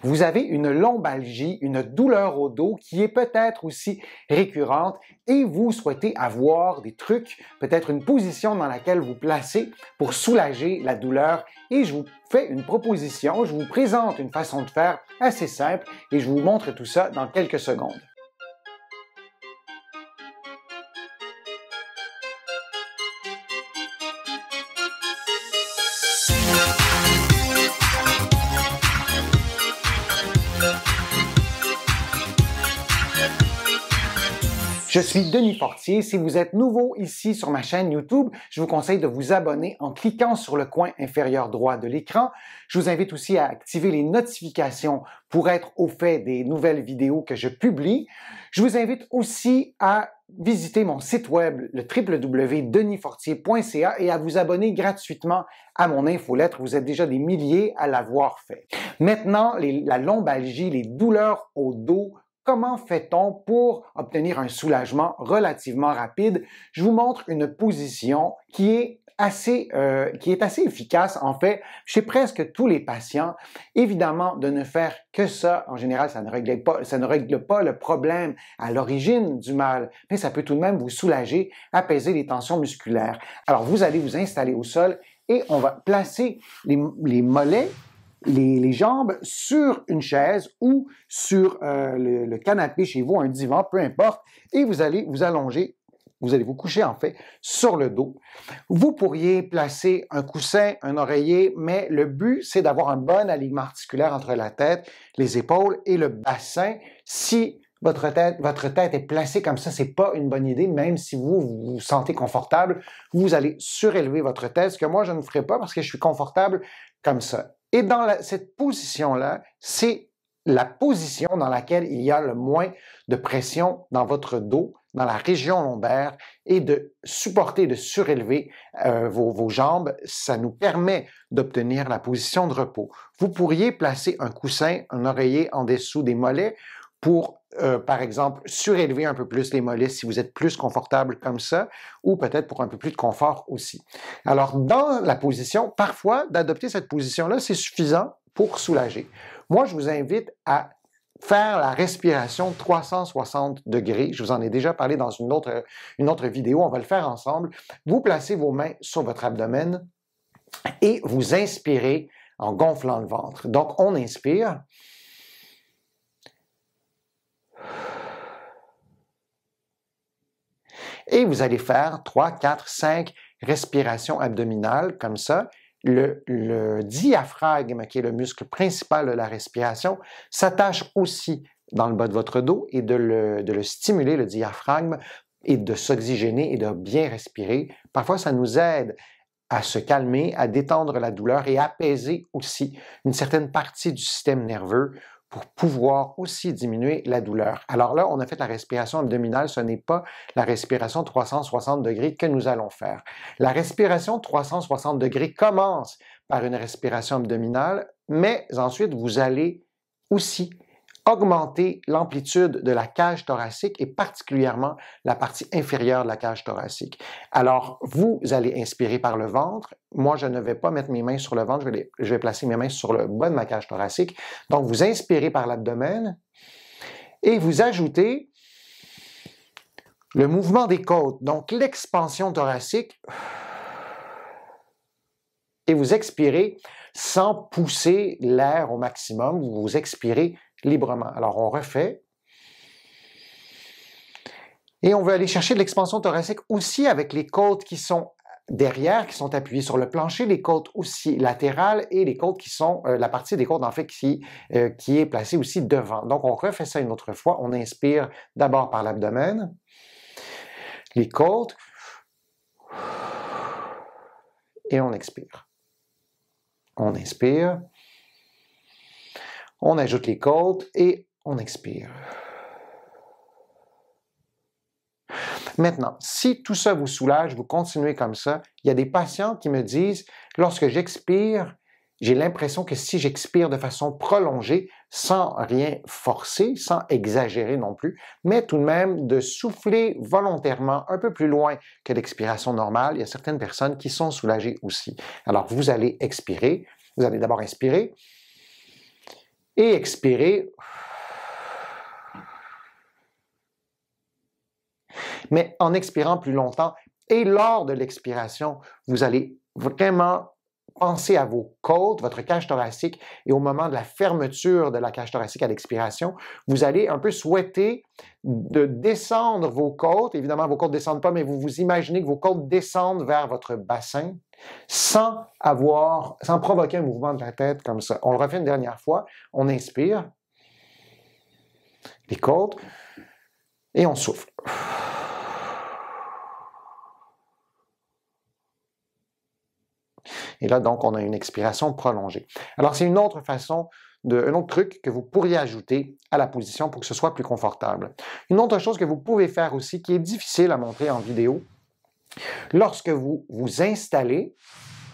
Vous avez une lombalgie, une douleur au dos qui est peut-être aussi récurrente et vous souhaitez avoir des trucs, peut-être une position dans laquelle vous placez pour soulager la douleur. Et je vous fais une proposition, je vous présente une façon de faire assez simple et je vous montre tout ça dans quelques secondes. Je suis Denis Fortier. Si vous êtes nouveau ici sur ma chaîne YouTube, je vous conseille de vous abonner en cliquant sur le coin inférieur droit de l'écran. Je vous invite aussi à activer les notifications pour être au fait des nouvelles vidéos que je publie. Je vous invite aussi à visiter mon site web, le www.denisfortier.ca et à vous abonner gratuitement à mon infolettre. Vous êtes déjà des milliers à l'avoir fait. Maintenant, la lombalgie, les douleurs au dos. Comment fait-on pour obtenir un soulagement relativement rapide? Je vous montre une position qui est assez efficace, en fait, chez presque tous les patients. Évidemment, de ne faire que ça, en général, ça ne règle pas le problème à l'origine du mal, mais ça peut tout de même vous soulager, apaiser les tensions musculaires. Alors, vous allez vous installer au sol et on va placer les mollets, les jambes sur une chaise ou sur le canapé chez vous, un divan, peu importe, et vous allez vous allonger, vous allez vous coucher en fait sur le dos. Vous pourriez placer un coussin, un oreiller, mais le but c'est d'avoir un bon alignement articulaire entre la tête, les épaules et le bassin. Si votre tête est placée comme ça, c'est pas une bonne idée, même si vous vous sentez confortable, vous allez surélever votre tête, ce que moi je ne ferai pas parce que je suis confortable comme ça. Et dans cette position-là, c'est la position dans laquelle il y a le moins de pression dans votre dos, dans la région lombaire, et de supporter, de surélever vos jambes, ça nous permet d'obtenir la position de repos. Vous pourriez placer un coussin, un oreiller en dessous des mollets pour, par exemple, surélever un peu plus les mollets si vous êtes plus confortable comme ça, ou peut-être pour un peu plus de confort aussi. Alors, dans la position, parfois, d'adopter cette position-là, c'est suffisant pour soulager. Moi, je vous invite à faire la respiration 360 degrés. Je vous en ai déjà parlé dans une autre vidéo, on va le faire ensemble. Vous placez vos mains sur votre abdomen et vous inspirez en gonflant le ventre. Donc, on inspire. Et vous allez faire 3, 4, 5 respirations abdominales comme ça. Le diaphragme, qui est le muscle principal de la respiration, s'attache aussi dans le bas de votre dos et de le stimuler, le diaphragme, et de s'oxygéner et de bien respirer. Parfois, ça nous aide à se calmer, à détendre la douleur et apaiser aussi une certaine partie du système nerveux pour pouvoir aussi diminuer la douleur. Alors là, on a fait la respiration abdominale, ce n'est pas la respiration 360 degrés que nous allons faire. La respiration 360 degrés commence par une respiration abdominale, mais ensuite, vous allez aussi augmenter l'amplitude de la cage thoracique et particulièrement la partie inférieure de la cage thoracique. Alors, vous allez inspirer par le ventre. Moi, je ne vais pas mettre mes mains sur le ventre, je vais placer mes mains sur le bas de ma cage thoracique. Donc, vous inspirez par l'abdomen et vous ajoutez le mouvement des côtes, donc l'expansion thoracique, et vous expirez sans pousser l'air au maximum, vous expirez librement. Alors, on refait. Et on veut aller chercher de l'expansion thoracique aussi avec les côtes qui sont derrière, qui sont appuyées sur le plancher, les côtes aussi latérales et les côtes qui sont, la partie des côtes en fait qui est placée aussi devant. Donc, on refait ça une autre fois. On inspire d'abord par l'abdomen, les côtes, et on expire. On inspire. On ajoute les côtes et on expire. Maintenant, si tout ça vous soulage, vous continuez comme ça, il y a des patients qui me disent, lorsque j'expire, j'ai l'impression que si j'expire de façon prolongée, sans rien forcer, sans exagérer non plus, mais tout de même de souffler volontairement un peu plus loin que l'expiration normale, il y a certaines personnes qui sont soulagées aussi. Alors, vous allez expirer, vous allez d'abord inspirer, et expirez. Mais en expirant plus longtemps et lors de l'expiration, vous allez vraiment penser à vos côtes, votre cage thoracique, et au moment de la fermeture de la cage thoracique à l'expiration, vous allez un peu souhaiter de descendre vos côtes. Évidemment, vos côtes ne descendent pas, mais vous vous imaginez que vos côtes descendent vers votre bassin sans provoquer un mouvement de la tête comme ça. On le refait une dernière fois. On inspire, les côtes, et on souffle. Et là, donc, on a une expiration prolongée. Alors, c'est une autre façon, un autre truc que vous pourriez ajouter à la position pour que ce soit plus confortable. Une autre chose que vous pouvez faire aussi, qui est difficile à montrer en vidéo, lorsque vous vous installez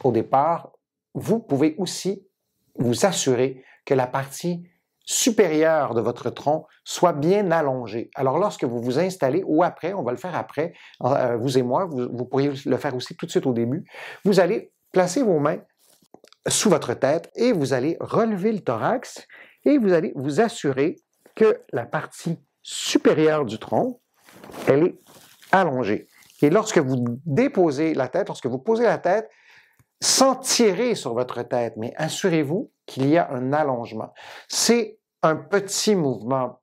au départ, vous pouvez aussi vous assurer que la partie supérieure de votre tronc soit bien allongée. Alors, lorsque vous vous installez, ou après, on va le faire après, vous et moi, vous pourriez le faire aussi tout de suite au début, vous allez placer vos mains sous votre tête et vous allez relever le thorax et vous allez vous assurer que la partie supérieure du tronc, elle est allongée. Et lorsque vous déposez la tête, lorsque vous posez la tête, sans tirer sur votre tête, mais assurez-vous qu'il y a un allongement. C'est un petit mouvement.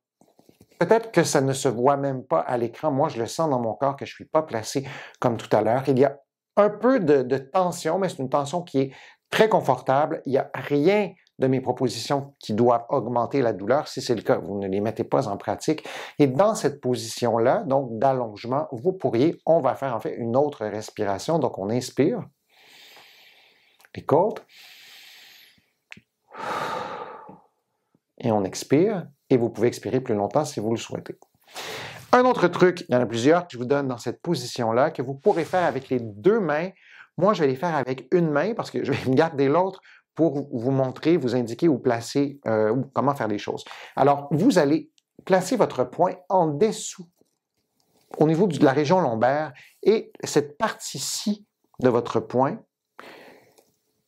Peut-être que ça ne se voit même pas à l'écran. Moi, je le sens dans mon corps que je ne suis pas placé comme tout à l'heure. Il y a un peu de tension, mais c'est une tension qui est très confortable. Il n'y a rien de mes propositions qui doivent augmenter la douleur. Si c'est le cas, vous ne les mettez pas en pratique. Et dans cette position-là, donc d'allongement, vous pourriez, on va faire en fait une autre respiration. Donc, on inspire, les côtes, et on expire, et vous pouvez expirer plus longtemps si vous le souhaitez. Un autre truc, il y en a plusieurs que je vous donne dans cette position-là, que vous pourrez faire avec les deux mains. Moi, je vais les faire avec une main parce que je vais me garder l'autre pour vous montrer, vous indiquer où placer, comment faire les choses. Alors, vous allez placer votre poing en dessous, au niveau de la région lombaire, et cette partie-ci de votre poing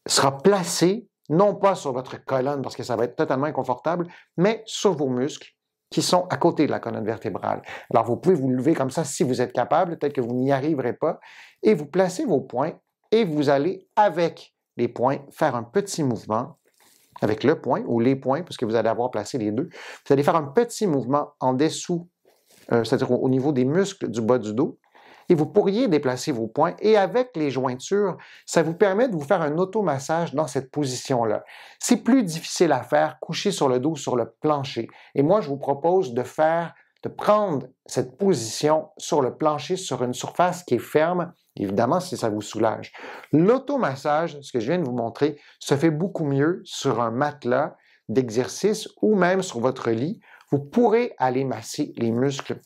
sera placée, non pas sur votre colonne, parce que ça va être totalement inconfortable, mais sur vos muscles qui sont à côté de la colonne vertébrale. Alors, vous pouvez vous lever comme ça si vous êtes capable, peut-être que vous n'y arriverez pas, et vous placez vos poings, et vous allez, avec les poings, faire un petit mouvement, avec le poing ou les poings, puisque vous allez avoir placé les deux. Vous allez faire un petit mouvement en dessous, c'est-à-dire au niveau des muscles du bas du dos, et vous pourriez déplacer vos poings, et avec les jointures, ça vous permet de vous faire un automassage dans cette position-là. C'est plus difficile à faire couché sur le dos, sur le plancher. Et moi, je vous propose de prendre cette position sur le plancher, sur une surface qui est ferme, évidemment, si ça vous soulage. L'automassage, ce que je viens de vous montrer, se fait beaucoup mieux sur un matelas d'exercice ou même sur votre lit. Vous pourrez aller masser les muscles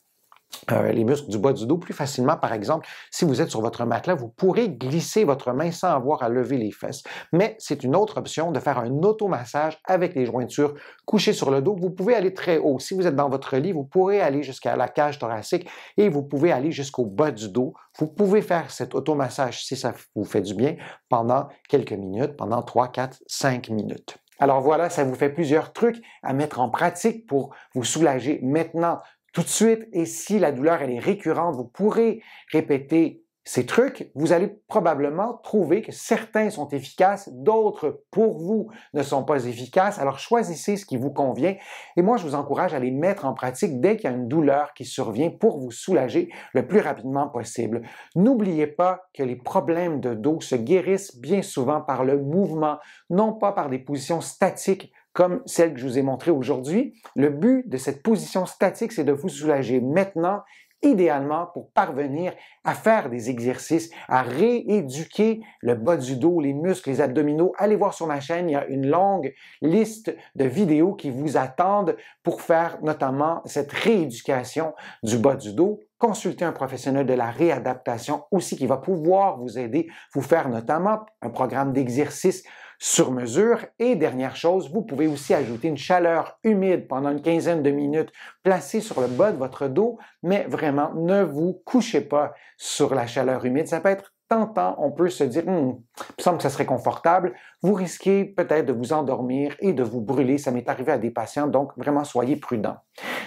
du bas du dos plus facilement. Par exemple, si vous êtes sur votre matelas, vous pourrez glisser votre main sans avoir à lever les fesses. Mais c'est une autre option de faire un automassage avec les jointures couchées sur le dos. Vous pouvez aller très haut. Si vous êtes dans votre lit, vous pourrez aller jusqu'à la cage thoracique et vous pouvez aller jusqu'au bas du dos. Vous pouvez faire cet automassage, si ça vous fait du bien, pendant quelques minutes, pendant 3, 4, 5 minutes. Alors voilà, ça vous fait plusieurs trucs à mettre en pratique pour vous soulager maintenant, tout de suite. Et si la douleur elle est récurrente, vous pourrez répéter ces trucs. Vous allez probablement trouver que certains sont efficaces, d'autres pour vous ne sont pas efficaces. Alors choisissez ce qui vous convient. Et moi, je vous encourage à les mettre en pratique dès qu'il y a une douleur qui survient pour vous soulager le plus rapidement possible. N'oubliez pas que les problèmes de dos se guérissent bien souvent par le mouvement, non pas par des positions statiques comme celle que je vous ai montrée aujourd'hui. Le but de cette position statique, c'est de vous soulager maintenant, idéalement pour parvenir à faire des exercices, à rééduquer le bas du dos, les muscles, les abdominaux. Allez voir sur ma chaîne, il y a une longue liste de vidéos qui vous attendent pour faire notamment cette rééducation du bas du dos. Consultez un professionnel de la réadaptation aussi qui va pouvoir vous aider, vous faire notamment un programme d'exercice sur mesure. Et dernière chose, vous pouvez aussi ajouter une chaleur humide pendant une quinzaine de minutes placée sur le bas de votre dos, mais vraiment, ne vous couchez pas sur la chaleur humide. Ça peut être tentant, on peut se dire, il me semble que ça serait confortable. vous risquez peut-être de vous endormir et de vous brûler. Ça m'est arrivé à des patients, donc vraiment soyez prudents.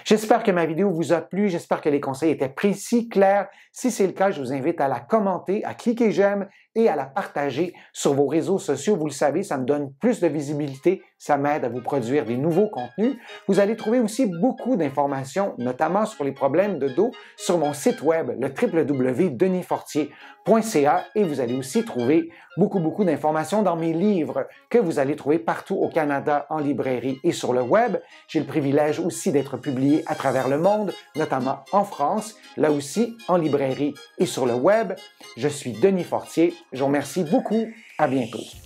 J'espère que ma vidéo vous a plu, j'espère que les conseils étaient précis, clairs. Si c'est le cas, je vous invite à la commenter, à cliquer j'aime et à la partager sur vos réseaux sociaux. Vous le savez, ça me donne plus de visibilité, ça m'aide à vous produire des nouveaux contenus. Vous allez trouver aussi beaucoup d'informations, notamment sur les problèmes de dos, sur mon site web, le www.denisfortier.ca, et vous allez aussi trouver beaucoup d'informations dans mes livres que vous allez trouver partout au Canada en librairie et sur le web. J'ai le privilège aussi d'être publié à travers le monde, notamment en France, là aussi en librairie et sur le web. Je suis Denis Fortier. Je vous remercie beaucoup. À bientôt.